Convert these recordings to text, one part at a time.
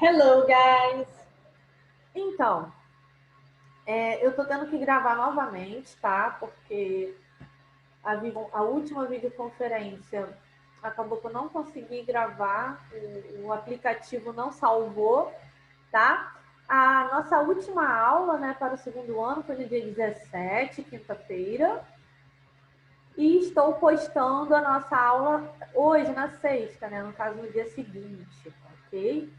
Hello, guys! Então, eu tô tendo que gravar novamente, tá? Porque a última videoconferência acabou que eu não consegui gravar, o aplicativo não salvou, tá? A nossa última aula, né, para o segundo ano foi no dia 17, quinta-feira. E estou postando a nossa aula hoje, na sexta, né? No caso, no dia seguinte, ok?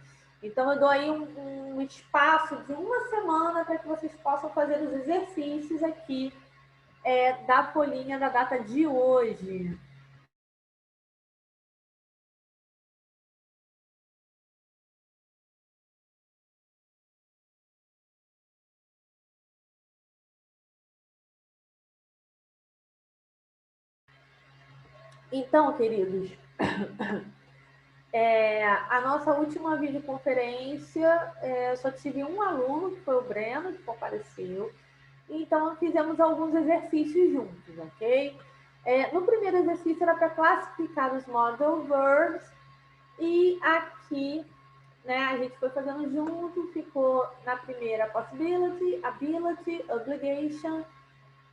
Então, eu dou aí um espaço de uma semana para que vocês possam fazer os exercícios aqui da folhinha da data de hoje. Então, queridos, a nossa última videoconferência, só tive um aluno, que foi o Breno, que compareceu. Então, fizemos alguns exercícios juntos, ok? No primeiro exercício era para classificar os modal verbs e aqui, né, a gente foi fazendo junto, ficou na primeira possibility, ability, obligation,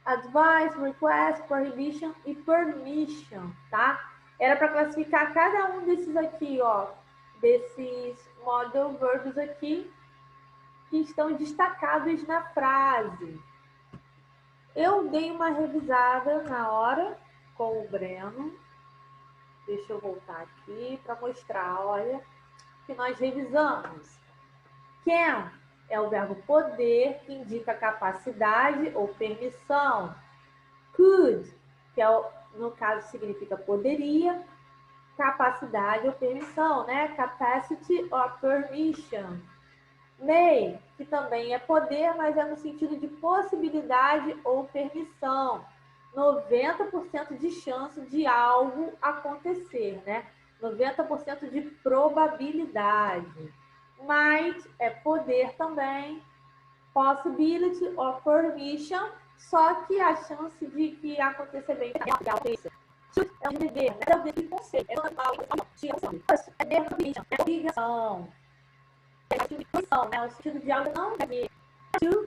advice, request, prohibition e permission, tá? Era para classificar cada um desses aqui, ó, desses modal verbs aqui que estão destacados na frase. Eu dei uma revisada na hora com o Breno. Deixa eu voltar aqui para mostrar, olha, que nós revisamos. Can é o verbo poder, que indica capacidade ou permissão. Could, que no caso significa poderia, capacidade ou permissão, né? Capacity or permission. May, que também é poder, mas é no sentido de possibilidade ou permissão. 90% de chance de algo acontecer, né? 90% de probabilidade. Might é poder também. Possibility or permission, só que a chance de que acontecer bem é um dever, é um dever de conselho, é obrigação. O sentido de algo não deve.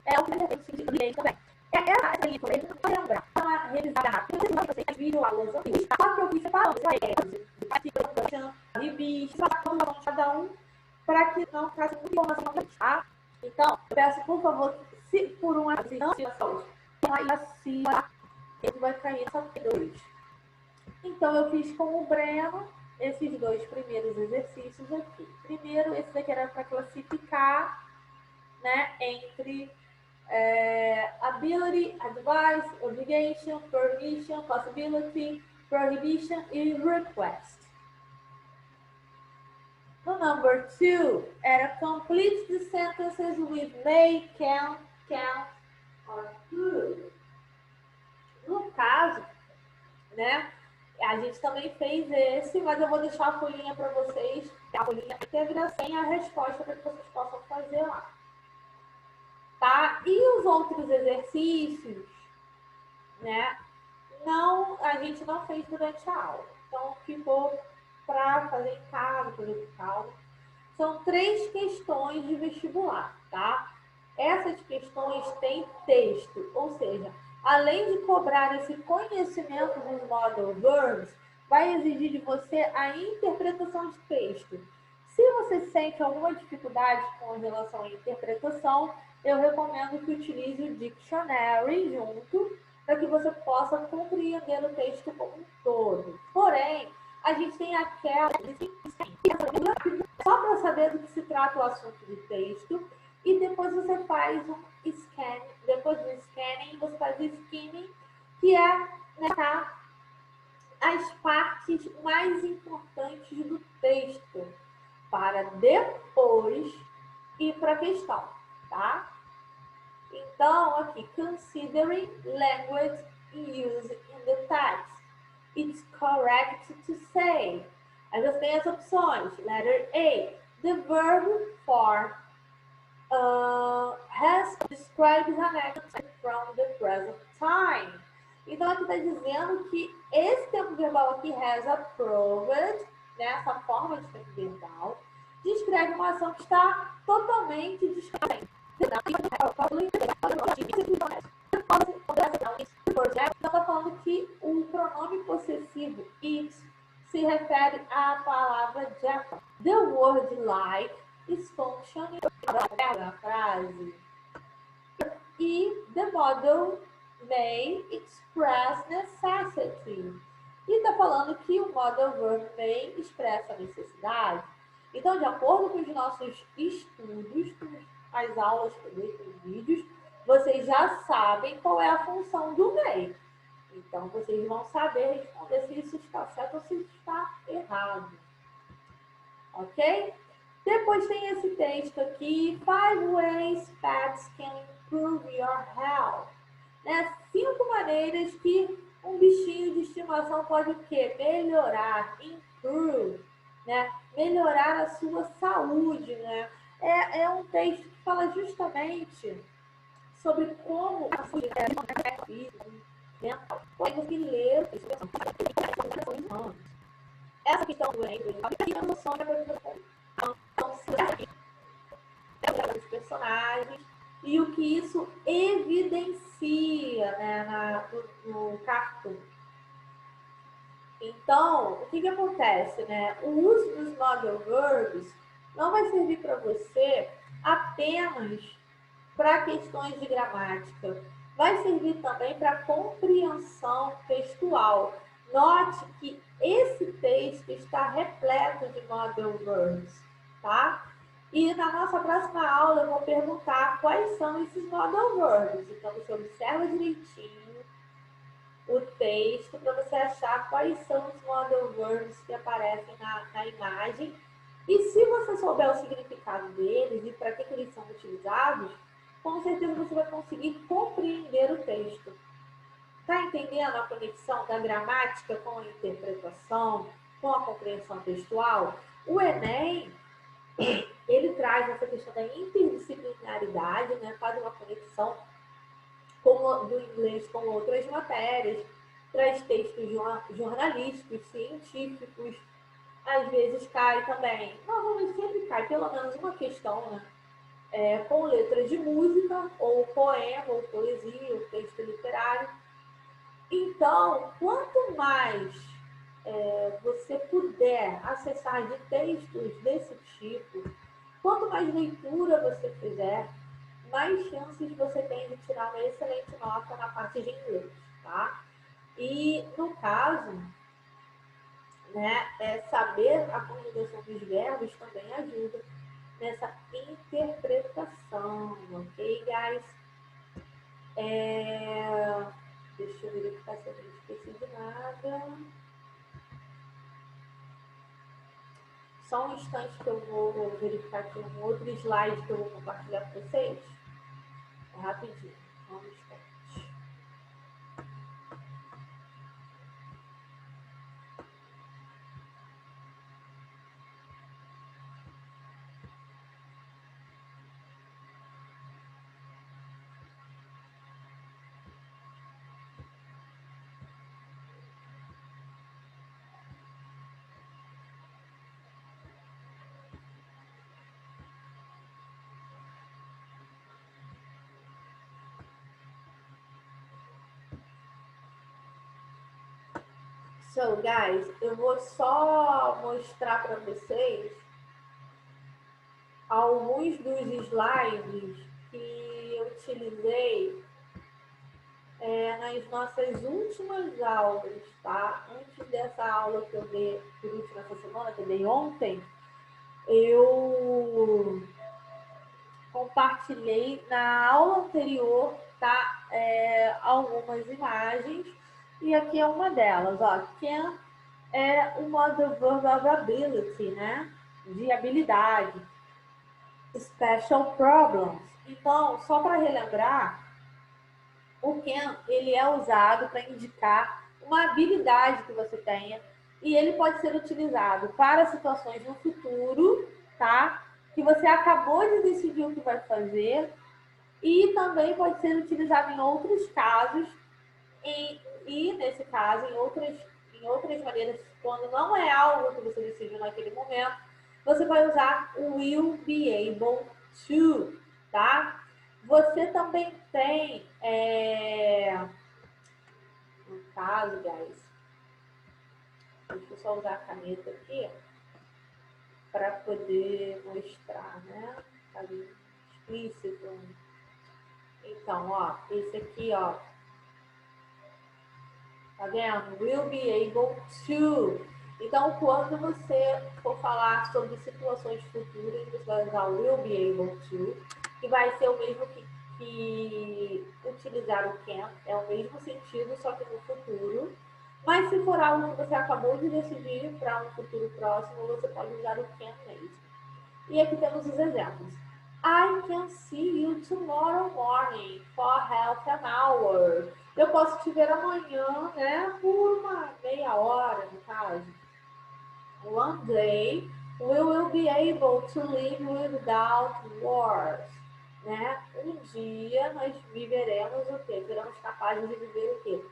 É o sentido de lei também. Essa linha por aí, não pode lembrar. Dá uma revisada rápida. Vocês viram a lousa? Só que eu fui separando. Revista, cada um, para que não ficasse muita informação, tá? Então, eu peço, por favor, se por um acidente de saúde, assim, ele vai cair só dois. Então, eu fiz com o Breno esses dois primeiros exercícios aqui. Primeiro, esse daqui era para classificar, né, entre ability, advice, obligation, permission, possibility, prohibition e request. No number 2, era complete the sentences with may, can, or could. No caso, né, a gente também fez esse, mas eu vou deixar a folhinha para vocês, a folhinha íntegra sem a resposta para que vocês possam fazer lá. Tá? E os outros exercícios, né, a gente não fez durante a aula. Então, ficou para fazer em casa, fazer com calma. São 3 questões de vestibular, tá? Essas questões têm texto, ou seja, além de cobrar esse conhecimento dos modal verbs, vai exigir de você a interpretação de texto. Se você sente alguma dificuldade com relação à interpretação, eu recomendo que utilize o dictionary junto, para que você possa compreender o texto como um todo. Porém, a gente tem aquela só para saber do que se trata o assunto de texto, e depois você faz um scanning, depois do scanning você faz o skimming, que é, né, tá, as partes mais importantes do texto, para depois ir para a questão, tá? Então, aqui, considering language used in the text, it's correct to say. Aí você tem as opções. Letter A, the verb form has described an action from the present time. Então, aqui está dizendo que esse tempo verbal aqui has approved, né, essa forma de tempo verbal, descreve uma ação que está totalmente descrevente. Então, está falando que o pronome possessivo it se refere à palavra Jaffa. The word like is functioning na frase. E the model may express necessity. E está falando que o model verb may expressa necessidade. Então, de acordo com os nossos estudos, com as aulas que eu dei, com os vídeos, vocês já sabem qual é a função do may. Então, vocês vão saber responder se isso está certo ou se está errado. Ok? Depois tem esse texto aqui, 5 ways pets can improve your health. Né? 5 maneiras que um bichinho de estimação pode o quê? Melhorar, improve, né? Melhorar a sua saúde, né? É um texto que fala justamente sobre como a saúde é física, mental. Pode você ler essa questão do ego, a emoção da dos personagens e o que isso evidencia, né, no cartoon. Então, o que acontece, né? O uso dos model verbs não vai servir para você apenas para questões de gramática, vai servir também para compreensão textual. Note que esse texto está repleto de model verbs, tá? E na nossa próxima aula eu vou perguntar quais são esses model verbs. Então você observa direitinho o texto para você achar quais são os model verbs que aparecem na imagem. E se você souber o significado deles e para que eles são utilizados, com certeza você vai conseguir compreender o texto. Está entendendo a conexão da gramática com a interpretação, com a compreensão textual? O Enem, ele traz essa questão da interdisciplinaridade, né? Faz uma conexão do inglês com outras matérias, traz textos jornalísticos, científicos, às vezes cai também, normalmente sempre cai pelo menos uma questão, né? Com letras de música, ou poema, ou poesia, ou texto literário. Então, quanto mais você puder acessar de textos desse tipo, quanto mais leitura você fizer, mais chances você tem de tirar uma excelente nota na parte de inglês, tá? E, no caso, né, saber a conjugação dos verbos também ajuda nessa interpretação, ok, guys? Deixa eu verificar se eu não esqueci de nada. Só um instante que eu vou verificar aqui um outro slide que eu vou compartilhar com vocês. Rapidinho, só um instante. So, guys, eu vou só mostrar para vocês alguns dos slides que eu utilizei nas nossas últimas aulas, tá? Antes dessa aula que eu dei, por último, essa semana, que eu dei ontem, eu compartilhei na aula anterior, tá? Algumas imagens, e aqui é uma delas, ó. Can é o model verb of ability, né? De habilidade. Special problems. Então, só para relembrar, o can, ele é usado para indicar uma habilidade que você tenha e ele pode ser utilizado para situações no futuro, tá? Que você acabou de decidir o que vai fazer e também pode ser utilizado em outros casos e nesse caso, em outras maneiras, quando não é algo que você decidiu naquele momento, você vai usar will be able to, tá? Você também tem, no caso, guys, deixa eu só usar a caneta aqui para poder mostrar, né? Tá ali explícito. Então, ó, esse aqui, ó, tá vendo? Will be able to. Então, quando você for falar sobre situações futuras, você vai usar o will be able to, que vai ser o mesmo que utilizar o can, é o mesmo sentido, só que no futuro. Mas se for algo que você acabou de decidir para um futuro próximo, você pode usar o can mesmo. E aqui temos os exemplos. I can see you tomorrow morning for half an hour. Eu posso te ver amanhã, né, por uma meia hora, no caso. One day we will be able to live without wars. Né? Um dia nós viveremos o quê? Seremos capazes de viver o quê?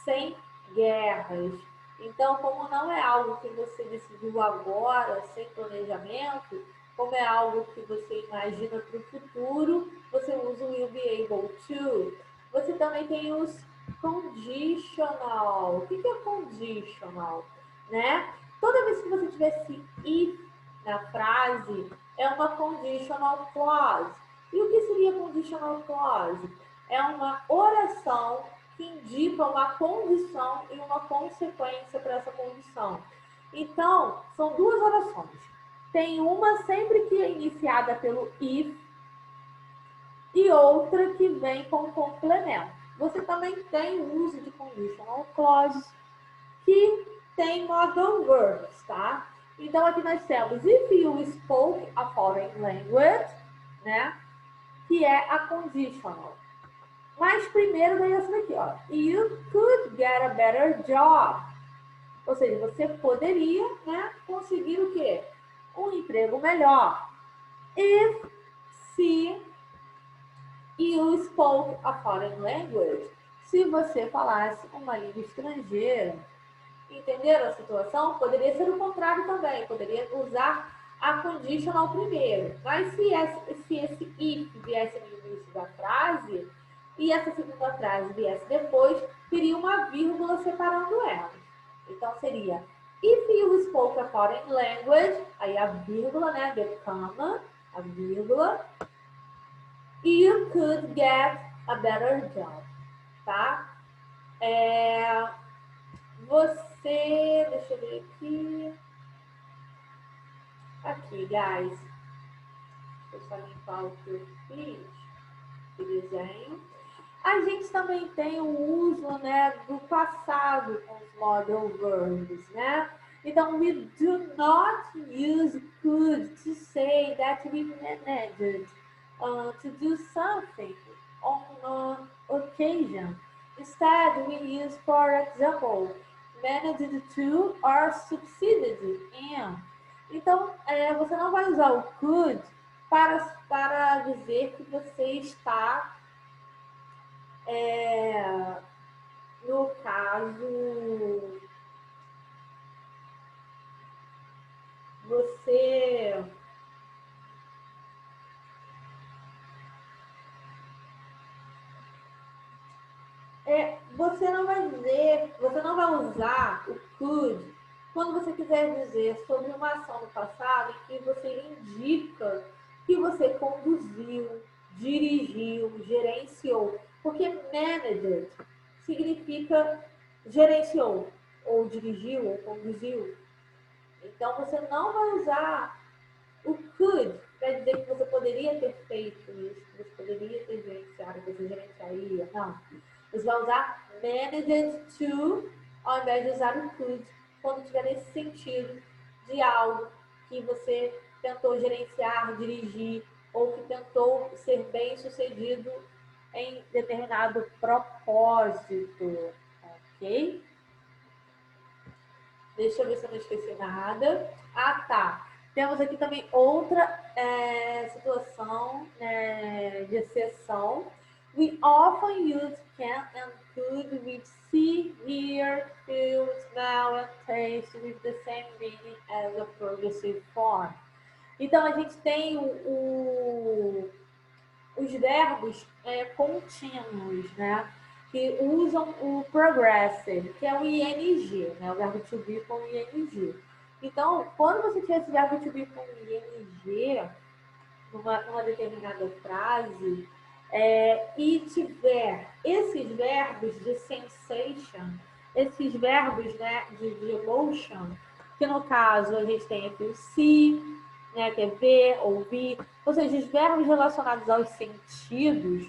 Sem guerras. Então, como não é algo que você decidiu agora, sem planejamento, como é algo que você imagina para o futuro, você usa o will be able to. Você também tem os conditional. O que é conditional? Né? Toda vez que você tivesse if na frase, é uma conditional clause. E o que seria conditional clause? É uma oração que indica uma condição e uma consequência para essa condição. Então, são duas orações. Tem uma sempre que é iniciada pelo if e outra que vem com complemento. Você também tem o uso de conditional clauses que tem modal verbs, tá? Então, aqui nós temos if you spoke a foreign language, né? Que é a conditional. Mas primeiro vem essa daqui, ó. You could get a better job. Ou seja, você poderia, né, conseguir o quê? Um emprego melhor. If, se you spoke a foreign language. Se você falasse uma língua estrangeira. Entenderam a situação? Poderia ser o contrário também. Poderia usar a conditional primeiro. Mas se esse if viesse no início da frase e essa segunda frase viesse depois, teria uma vírgula separando elas. Então seria if you spoke a foreign language, aí a vírgula, né, the comma, a vírgula, you could get a better job, tá? Você, deixa eu ver aqui. Aqui, guys. Deixa eu só limpar o que eu fiz de desenho. A gente também tem o uso, né, do passado com os modal verbs, né? Então, we do not use could to say that we managed to do something on an occasion. Instead, we use, for example, managed to or succeeded in. Então, você não vai usar o could para dizer que você está, no caso, você você não vai dizer, você não vai usar o could quando você quiser dizer sobre uma ação no passado em que você indica que você conduziu, dirigiu, gerenciou. Porque managed significa gerenciou, ou dirigiu, ou conduziu. Então você não vai usar o could para dizer que você poderia ter feito isso, que você poderia ter gerenciado, que você gerenciaria. Não. Você vai usar managed to ao invés de usar o could quando tiver nesse sentido de algo que você tentou gerenciar, dirigir ou que tentou ser bem sucedido em determinado propósito, ok? Deixa eu ver se eu não esqueci nada. Ah, tá. Temos aqui também outra situação de exceção. We often use can and could with see, hear, feel, smell, and taste with the same meaning as a progressive form. Então, a gente tem os verbos contínuos, né? Que usam o progressive, que é o ing, né? O verbo to be com ing. Então, quando você tiver esse verbo to be com ing numa determinada frase, e tiver esses verbos de sensation, esses verbos, né, de emotion, que no caso a gente tem aqui o see, né, que é ver, ouvir, ou seja, os verbos relacionados aos sentidos,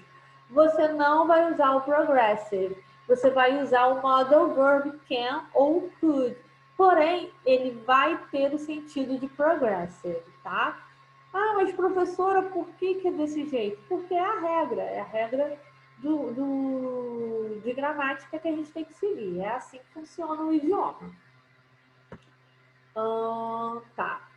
você não vai usar o progressive, você vai usar o modal verb can ou could, porém, ele vai ter o sentido de progressive, tá? Ah, mas professora, por que é desse jeito? Porque é a regra de gramática que a gente tem que seguir. É assim que funciona o idioma. Tá.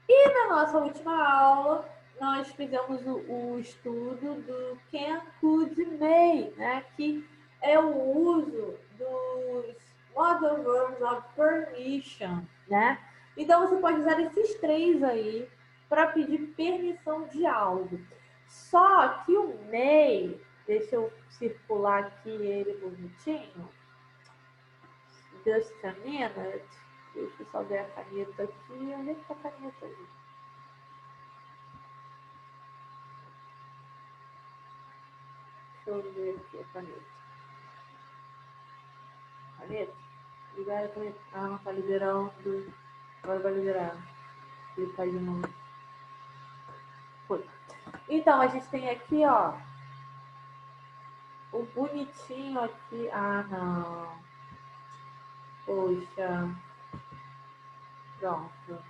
E na nossa última aula, nós fizemos o estudo do can, could, may, né? Que é o uso dos modal verbs of permission, né? Então, você pode usar esses três aí para pedir permissão de algo. Só que o may, deixa eu circular aqui ele bonitinho. Just a minute. Deixa eu só ver a caneta aqui. Onde é que tá a caneta aí? Deixa eu ver aqui a caneta. Caneta? Libera a caneta. Ah, não tá liberando. Agora vai liberar. Clicar de novo. Foi. Então, a gente tem aqui, ó. O bonitinho aqui. Ah, não. Poxa. Pronto.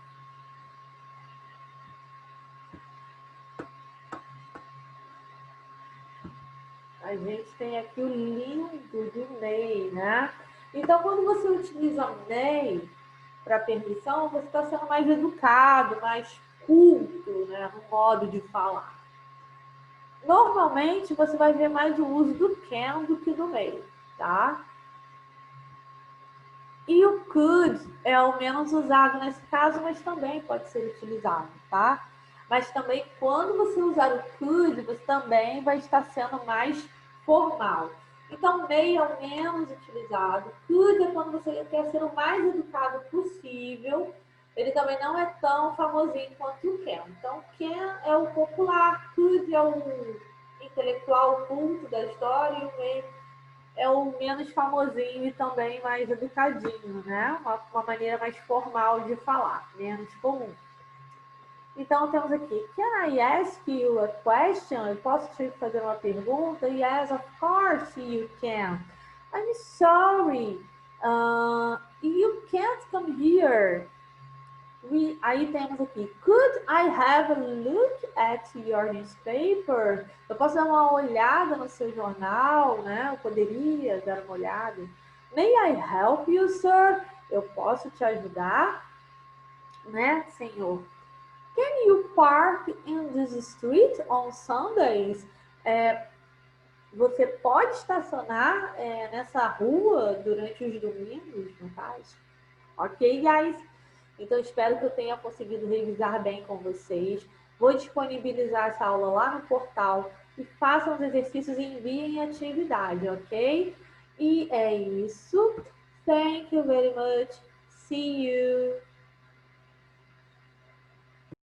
A gente tem aqui o lindo do may, né? Então, quando você utiliza may para permissão, você está sendo mais educado, mais culto, né? No modo de falar. Normalmente, você vai ver mais o uso do can do que do may, tá? E o could é o menos usado nesse caso, mas também pode ser utilizado, tá? Mas também, quando você usar o could, você também vai estar sendo mais formal. Então, may é o menos utilizado. Could é quando você quer ser o mais educado possível. Ele também não é tão famosinho quanto o can. Então, can é o popular, could é o intelectual, o culto da história, e o may é o menos famosinho e também mais educadinho, né? Uma maneira mais formal de falar, menos comum. Então, temos aqui, can I ask you a question? Eu posso te fazer uma pergunta? Yes, of course you can. I'm sorry, you can't come here. Aí temos aqui, could I have a look at your newspaper? Eu posso dar uma olhada no seu jornal, né? Eu poderia dar uma olhada. May I help you, sir? Eu posso te ajudar, né, senhor? Can you park in this street on Sundays? Você pode estacionar nessa rua durante os domingos, no caso? Ok, guys? Então, espero que eu tenha conseguido revisar bem com vocês. Vou disponibilizar essa aula lá no portal e façam os exercícios e enviem atividade, ok? E é isso. Thank you very much. See you.